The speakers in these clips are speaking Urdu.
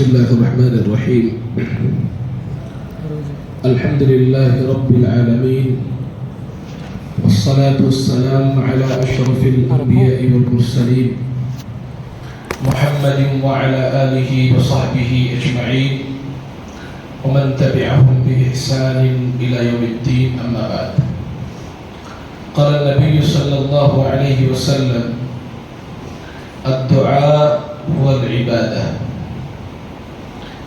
الله الرحمن الرحيم. الحمد لله رب العالمين، والصلاة والسلام على أشرف الأنبياء والمرسلين محمد وعلى آله وصحبه أجمعين ومن تبعهم بإحسان إلى يوم الدين. أما بعد، قال النبي صلى الله عليه وسلم: الدعاء هو العبادة.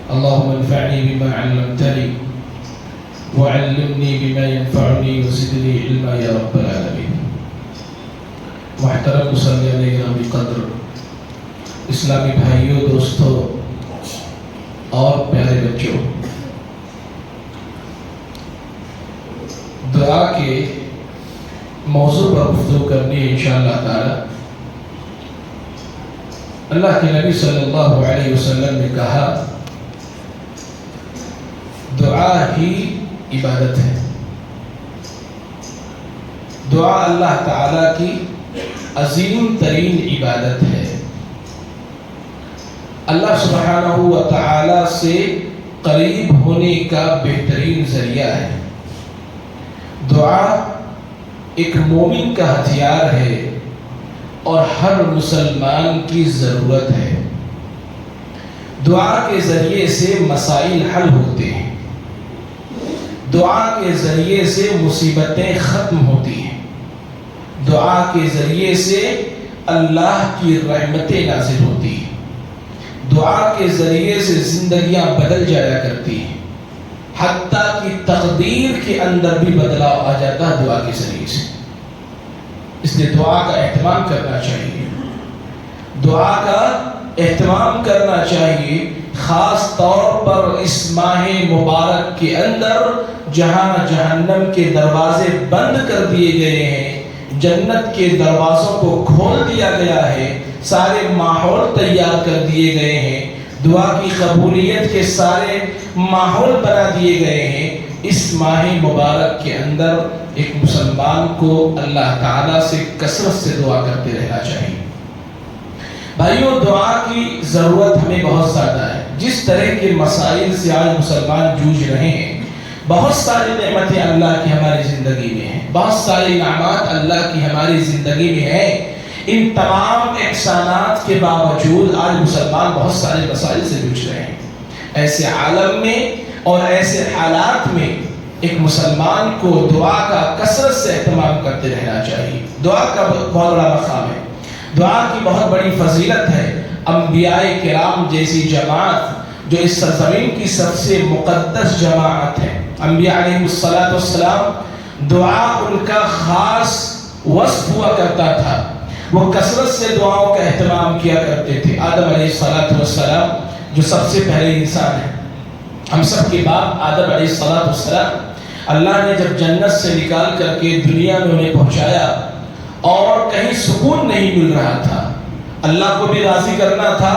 اللهم انفعني بما علمتني وعلمني بما ينفعني وزدني علما يا رب العالمين. محترم مسلمان گرامی قدر، اسلامی بھائیوں، دوستوں اور پیارے بچوں، دعا کے موضوع پر گفتگو کرنی ہے انشاءاللہ تعالی۔ اللہ کے نبی صلی اللہ علیہ وسلم نے کہا، دعا ہی عبادت ہے۔ دعا اللہ تعالی کی عظیم ترین عبادت ہے۔ اللہ سبحانہ و تعالی سے قریب ہونے کا بہترین ذریعہ ہے۔ دعا ایک مومن کا ہتھیار ہے اور ہر مسلمان کی ضرورت ہے۔ دعا کے ذریعے سے مسائل حل ہوتے ہیں، دعا کے ذریعے سے مصیبتیں ختم ہوتی ہیں، دعا کے ذریعے سے اللہ کی رحمتیں نازل ہوتی ہیں، دعا کے ذریعے سے زندگیاں بدل جایا کرتی ہیں، حتیٰ کہ تقدیر کے اندر بھی بدلاؤ آ جاتا ہے دعا کے ذریعے سے۔ اس لیے دعا کا اہتمام کرنا چاہیے، دعا کا اہتمام کرنا چاہیے، خاص طور پر اس ماہ مبارک کے اندر جہاں جہنم کے دروازے بند کر دیے گئے ہیں، جنت کے دروازوں کو کھول دیا گیا ہے، سارے ماحول تیار کر دیے گئے ہیں، دعا کی قبولیت کے سارے ماحول بنا دیے گئے ہیں۔ اس ماہ مبارک کے اندر ایک مسلمان کو اللہ تعالیٰ سے کثرت سے دعا کرتے رہنا چاہیے۔ بھائیوں، دعا کی ضرورت ہمیں بہت زیادہ ہے۔ جس طرح کے مسائل سے آج مسلمان جوجھ رہے ہیں، بہت ساری نعمتیں اللہ کی ہماری زندگی میں ہیں، بہت ساری انعامات اللہ کی ہماری زندگی میں ہیں، ان تمام احسانات کے باوجود آج مسلمان بہت سارے مسائل سے جوجھ رہے ہیں۔ ایسے عالم میں اور ایسے حالات میں ایک مسلمان کو دعا کا کثرت سے اہتمام کرتے رہنا چاہیے۔ دعا کا بہت بڑا مقام ہے، دعا کی بہت بڑی فضیلت ہے۔ انبیاء کرام جیسی جماعت جو اس سرزمین کی سب سے مقدس جماعت ہے، انبیاء علیہ السلام، دعا ان کا خاص وصف ہوا کرتا تھا۔ وہ کثرت سے دعاؤں کا اہتمام کیا کرتے تھے۔ آدم علیہ السلام جو سب سے پہلے انسان ہے، ہم سب کے باپ آدم علیہ السلام، اللہ نے جب جنت سے نکال کر کے دنیا میں انہیں پہنچایا اور کہیں سکون نہیں مل رہا تھا، اللہ کو بھی راضی کرنا تھا،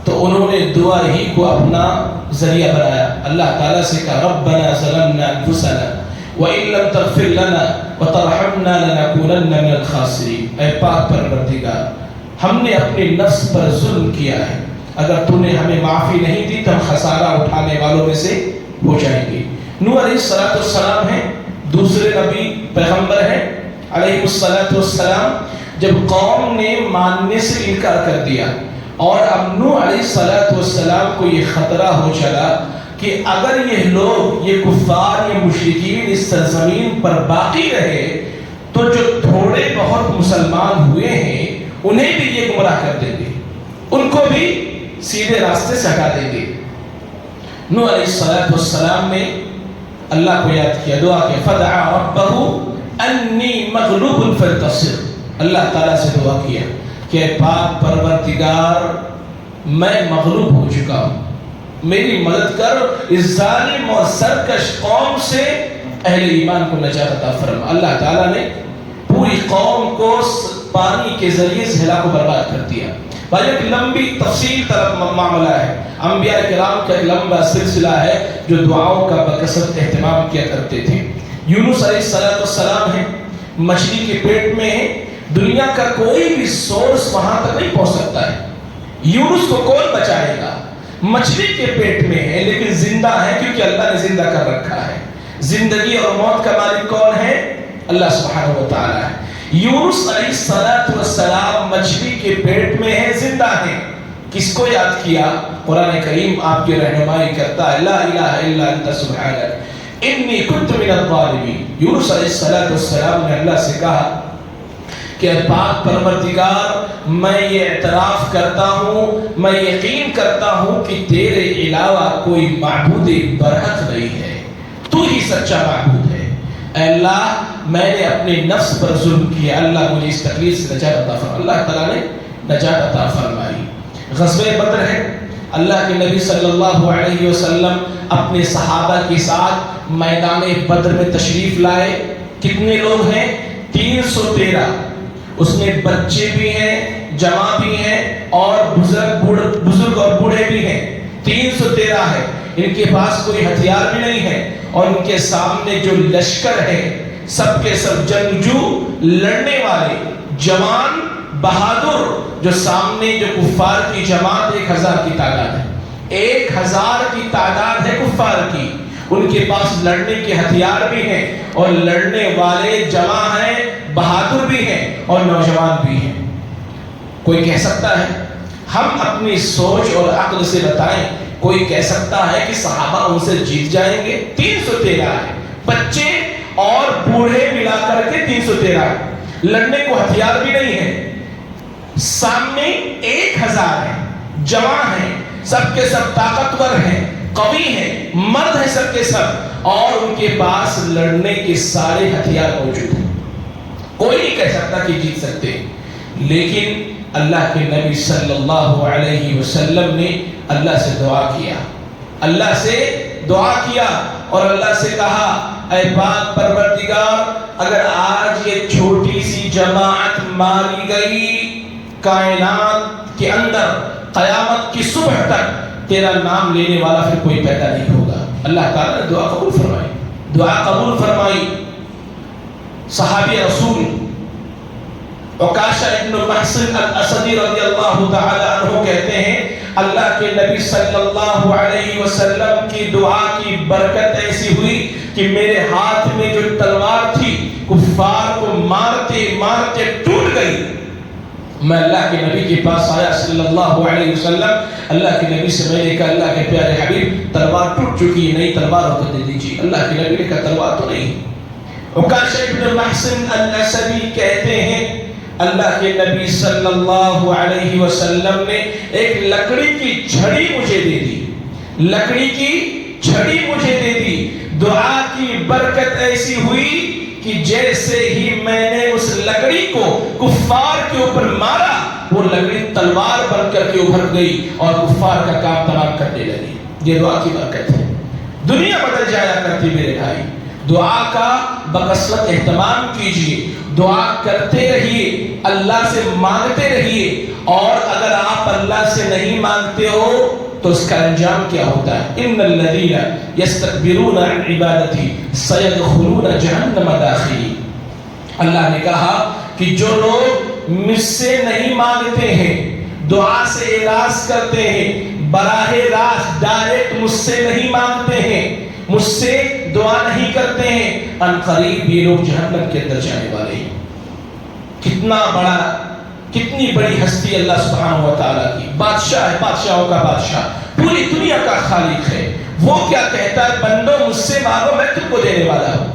تو انہوں نے دعا ہی کو اپنا ذریعہ بنایا۔ اللہ تعالیٰ سے کہا، ربنا ظلمنا انفسنا وَإِن لَّمْ تَغْفِرْ لَنَا وَتَرْحَمْنَا لَنَكُونَنَّ مِنَ الْخَاسِرِينَ۔ اے پاک پروردگار، ہم نے اپنے نفس پر ظلم کیا ہے، اگر تو نے ہمیں معافی نہیں دی تو ہم خسارہ اٹھانے والوں میں سے ہو جائیں گے۔ نوح علیہ السلام ہیں، دوسرے نبی پیغمبر ہیں علیہ السلام۔ جب قوم نے ماننے سے انکار کر دیا اور اب نوح علیہ السلام کو یہ خطرہ ہو چلا کہ اگر یہ لوگ، یہ کفار، یہ مشرکین اس سرزمین پر باقی رہے تو جو تھوڑے بہت مسلمان ہوئے ہیں انہیں بھی یہ گمراہ کر دیں گے، ان کو بھی سیدھے راستے سے ہٹا دیں گے۔ نوح علیہ السلام نے اللہ کو یاد کیا، دعا کیا، فدعا ربہ انی مغلوب فانتصر۔ اللہ تعالیٰ سے دعا کیا کہ پاک پروردگار، میں مغلوب ہو چکا ہوں، میری مدد کر، اس ظالم اور سرکش قوم سے اہل ایمان کو نجات عطا فرما۔ اللہ تعالیٰ نے پوری قوم کو پانی کے ذریعے سے ہلاک و برباد کر دیا۔ بھائی ایک لمبی تفصیل طرف معاملہ ہے، انبیاء کرام کا ایک لمبا سلسلہ ہے جو دعاؤں کا بکثرت اہتمام کیا کرتے تھے۔ یونس علیہ السلام ہیں، مچھلی کے پیٹ میں ہیں، دنیا کا کوئی بھی سورس وہاں تک نہیں پہنچ سکتا ہے، یونس کو کون بچائے گا؟ مچھلی کے پیٹ میں ہے لیکن زندہ ہے کیونکہ اللہ نے زندہ کر رکھا ہے. زندگی اور موت کا مالک کون ہے؟ اللہ سبحانہ و تعالی ہے. یونس علیہ السلام مچھلی کے پیٹ میں ہے، زندہ ہے. کس کو یاد کیا؟ قرآن کریم آپ کی رہنمائی کرتا ہے، لا الہ الا انت سبحانک انی کنت من الظالمین. یونس علیہ السلام نے اللہ سے کہا کہ پاک پروردگار، میں یہ اعتراف کرتا ہوں، میں یقین کرتا ہوں کہ تیرے علاوہ کوئی معبود برحق نہیں ہے، تو ہی سچا معبود ہے. اے اللہ، میں نے اپنے نفس پر ظلم کیا، اللہ مجھے اس تکلیف سے نجات عطا فرما. اللہ تعالیٰ نے نجات عطا فرمائی. غزوہ بدر ہے، اللہ کے نبی صلی اللہ علیہ وسلم اپنے صحابہ کے ساتھ میدان بدر میں تشریف لائے. کتنے لوگ ہیں؟ 313. اس میں بچے بھی ہیں، جوان بھی ہیں اور بزرگ اور بوڑھے بھی ہیں. 313 ہے. ان کے پاس کوئی ہتھیار بھی نہیں ہے اور ان کے سامنے جو لشکر ہے سب کے سب جنگجو، لڑنے والے، جوان، بہادر. جو سامنے جو کفار کی جماعت 1000 کی تعداد ہے، 1000 کی تعداد ہے کفار کی. ان کے پاس لڑنے کے ہتھیار بھی ہیں اور لڑنے والے جوان ہیں، بہادر بھی ہیں اور نوجوان بھی ہیں. کوئی کہہ سکتا ہے، ہم اپنی سوچ اور عقل سے بتائیں، کوئی کہہ سکتا ہے کہ صحابہ ان سے جیت جائیں گے؟ 313 ہے، بچے اور بوڑھے ملا کر کے 313 ہے. لڑنے کو ہتھیار بھی نہیں ہے. سامنے 1000 ہے، جوان ہیں، سب کے سب طاقتور ہیں، قوی ہیں، مرد ہیں سب کے سب، اور ان کے پاس لڑنے کے سارے ہتھیار موجود ہیں. کوئی نہیں کہہ سکتا کہ جیت سکتے. لیکن اللہ کے نبی صلی اللہ علیہ وسلم نے اللہ سے دعا کیا، اللہ سے دعا کیا اور اللہ سے کہا، اے پاک پروردگار، اگر آج یہ چھوٹی سی جماعت ماری گئی، کائنات کے اندر قیامت کی صبح تک تیرا نام لینے والا پھر کوئی پیدا نہیں ہوگا. اللہ تعالیٰ نے دعا قبول فرمائی، دعا قبول فرمائی. صحابی رسول عکاشہ ابن محصن الاسدی رضی اللہ تعالی عنہ کہتے ہیں، اللہ کے نبی صلی اللہ علیہ وسلم کی دعا کی برکت ایسی ہوئی کہ میرے ہاتھ میں جو تلوار تھی کفار کو مارتے مارتے ٹوٹ گئی. میں اللہ کے نبی کے پاس آیا صلی اللہ علیہ وسلم، اللہ کے نبی سے میں نے کہا، اللہ کے پیارے حبیب، تلوار ٹوٹ چکی ہے، نئی تلوار ہو تو دے دیجیے. اللہ کے نبی نے کہا تلوار تو نہیں. عکاشہ ابن محصن الاسدی کہتے ہیں، اللہ کے نبی صلی اللہ علیہ وسلم نے ایک لکڑی کی چھڑی مجھے دے دی، لکڑی کی چھڑی مجھے دے دی. دعا کی برکت ایسی ہوئی کہ جیسے ہی میں نے اس لکڑی کو کفار کے اوپر مارا، وہ لکڑی تلوار بن کر کے ابھر گئی اور کفار کا کام تمام کرنے لگی. یہ دعا کی برکت ہے. دنیا بدل جایا کرتی میرے بھائی. دعا کا بکثرت اہتمام کیجئے، دعا کرتے رہیے، اللہ سے مانگتے رہیے. اور اگر آپ اللہ سے نہیں مانگتے ہو تو اس کا انجام کیا ہوتا ہے؟ ان الذین یستکبرون عن عبادتی سیدخلون جہنم داخلین. اللہ نے کہا کہ جو لوگ مجھ سے نہیں مانگتے ہیں، دعا سے اعراض کرتے ہیں، براہ راست ڈائریکٹ مجھ سے نہیں مانگتے ہیں، مجھ سے دعا نہیں کرتے ہیں، ان قریب یہ لوگ جہنم کے اندر جانے والے ہیں. کتنی بڑی ہستی اللہ سبحانہ و تعالیٰ کی. بادشاہ ہے، بادشاہوں کا بادشاہ، پوری دنیا کا خالق ہے. وہ کیا کہتا ہے؟ بندو مجھ سے مانگو، میں تم کو دینے والا ہوں.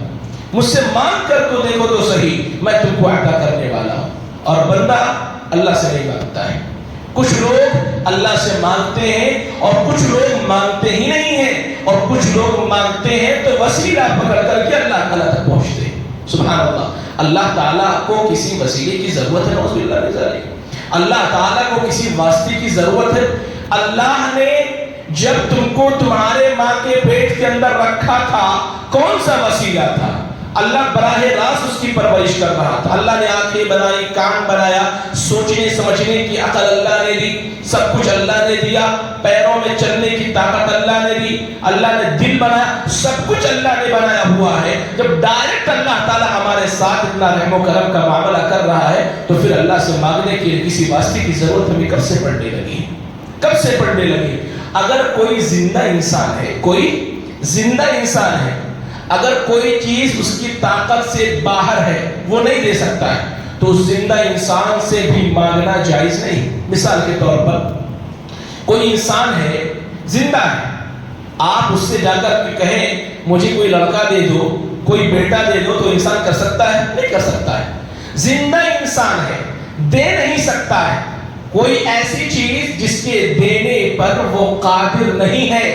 مجھ سے مانگ کر تو دیکھو تو صحیح، میں تم کو عطا کرنے والا ہوں. اور بندہ اللہ سے نہیں مانگتا ہے. کچھ لوگ اللہ سے مانگتے ہیں اور کچھ لوگ مانگتے ہی نہیں ہیں، اور کچھ لوگ مانگتے ہیں تو وسیلہ پکڑ کر کے اللہ تعالیٰ تک پہنچتے ہیں. سبحان اللہ. اللہ تعالیٰ کو کسی وسیلے کی ضرورت ہے؟ نعوذ باللہ من ذالک. اللہ تعالیٰ کو کسی واسطے کی ضرورت ہے؟ اللہ نے جب تم کو تمہارے ماں کے پیٹ کے اندر رکھا تھا کون سا وسیلہ تھا؟ اللہ براہ راست اس کی پرورش کر رہا تھا. اللہ نے آنکھیں بنائی، کان بنایا، سوچنے سمجھنے کی عقل اللہ نے دی، سب کچھ اللہ نے دیا، پیروں میں چلنے کی طاقت اللہ نے دی، اللہ نے دل بنایا، سب کچھ اللہ نے بنایا ہوا ہے. جب ڈائریکٹ اللہ تعالیٰ ہمارے ساتھ اتنا رحم و کرم کا معاملہ کر رہا ہے تو پھر اللہ سے مانگنے کے لیے کسی واسطے کی ضرورت ہمیں کب سے پڑنے لگی؟ کب سے پڑنے لگی؟ اگر کوئی زندہ انسان ہے، کوئی زندہ انسان ہے، اگر کوئی چیز اس کی طاقت سے باہر ہے وہ نہیں دے سکتا ہے تو اس زندہ انسان سے بھی مانگنا جائز نہیں۔ مثال کے طور پر کوئی انسان ہے، زندہ ہے، آپ اس سے جا کر کے کہیں مجھے کوئی لڑکا دے دو، کوئی بیٹا دے دو، تو انسان کر سکتا ہے؟ نہیں کر سکتا ہے۔ زندہ انسان ہے، دے نہیں سکتا ہے کوئی ایسی چیز جس کے دینے پر وہ قادر نہیں ہے،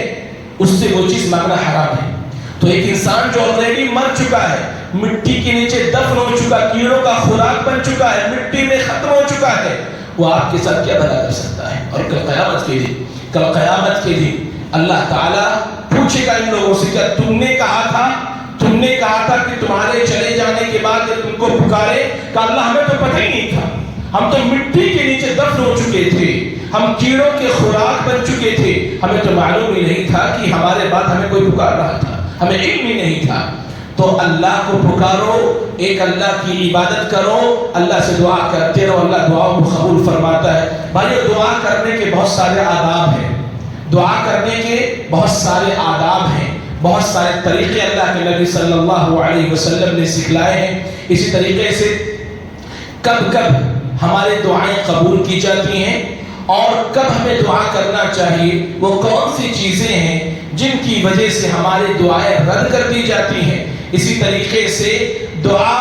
اس سے وہ چیز مانگنا حرام ہے۔ تو ایک انسان جو آلریڈی مر چکا ہے، مٹی کے نیچے دفن ہو چکا، کیڑوں کا خوراک بن چکا ہے، مٹی میں ختم ہو چکا ہے، وہ آپ کے ساتھ کیا بھلا کر سکتا ہے؟ اور کل قیامت کے دن اللہ تعالیٰ پوچھے گا ان لوگوں سے، کیا تم نے کہا تھا کہ تمہارے چلے جانے کے بعد جب تم کو پکارے کہ اللہ ہمیں تو پتہ ہی نہیں تھا، ہم تو مٹی کے نیچے دفن ہو چکے تھے، ہم کیڑوں کے خوراک بن چکے تھے، ہمیں تو معلوم ہی نہیں تھا کہ ہمارے بعد ہمیں کوئی پکار رہا تھا، ہمیں علم ہی نہیں تھا۔ تو اللہ کو پکارو، ایک اللہ کی عبادت کرو، اللہ سے دعا کرتے رہو، اللہ دعاؤں کو قبول فرماتا ہے۔ بھائیو، دعا کرنے کے بہت سارے آداب ہیں، دعا کرنے کے بہت سارے آداب ہیں، بہت سارے طریقے اللہ کے نبی صلی اللہ علیہ وسلم نے سکھلائے ہیں۔ اسی طریقے سے کب ہماری دعائیں قبول کی جاتی ہیں اور کب ہمیں دعا کرنا چاہیے، وہ کون سی چیزیں ہیں جن کی وجہ سے ہماری دعائیں رد کر دی جاتی ہیں۔ اسی طریقے سے دعا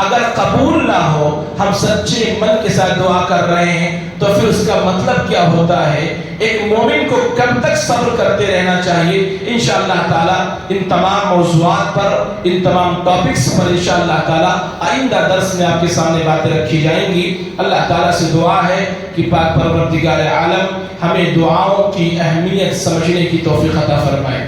اگر قبول نہ ہو، ہم سچے من کے ساتھ دعا کر رہے ہیں تو پھر اس کا مطلب کیا ہوتا ہے؟ ایک مومن کو کب تک صبر کرتے رہنا چاہیے؟ انشاءاللہ تعالی ان تمام موضوعات پر، ان تمام ٹاپکس پر انشاءاللہ تعالی آئندہ درس میں آپ کے سامنے باتیں رکھی جائیں گی۔ اللہ تعالیٰ سے دعا ہے کہ پاک پروردگار عالم ہمیں دعاؤں کی اہمیت سمجھنے کی توفیق عطا فرمائے،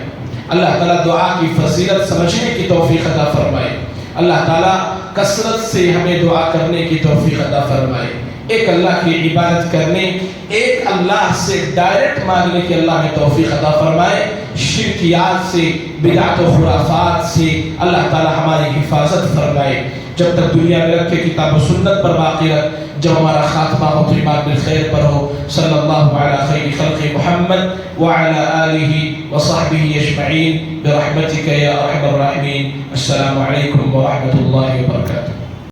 اللہ تعالیٰ دعا کی فضیلت سمجھنے کی توفیق عطا فرمائے، اللہ تعالیٰ کثرت سے ہمیں دعا کرنے کی توفیق عطا فرمائے، ایک اللہ کی عبادت کرنے، ایک اللہ سے ڈائریکٹ مانگنے کی اللہ میں توفیق عطا فرمائے، شرکیات سے، بدعت و خرافات سے اللہ تعالیٰ ہماری حفاظت فرمائے، جب تک دنیا میں رکھے کتاب و سنت پر باقی رکھ، جب ہمارا خاتمہ خاتمات بالخیر پر ہو۔ صلی اللہ علی خیر خلق محمد وعلی آلہ وصحبہ اجمعین برحمتک یا ارحم الراحمین۔ السلام علیکم ورحمۃ اللہ وبرکاتہ۔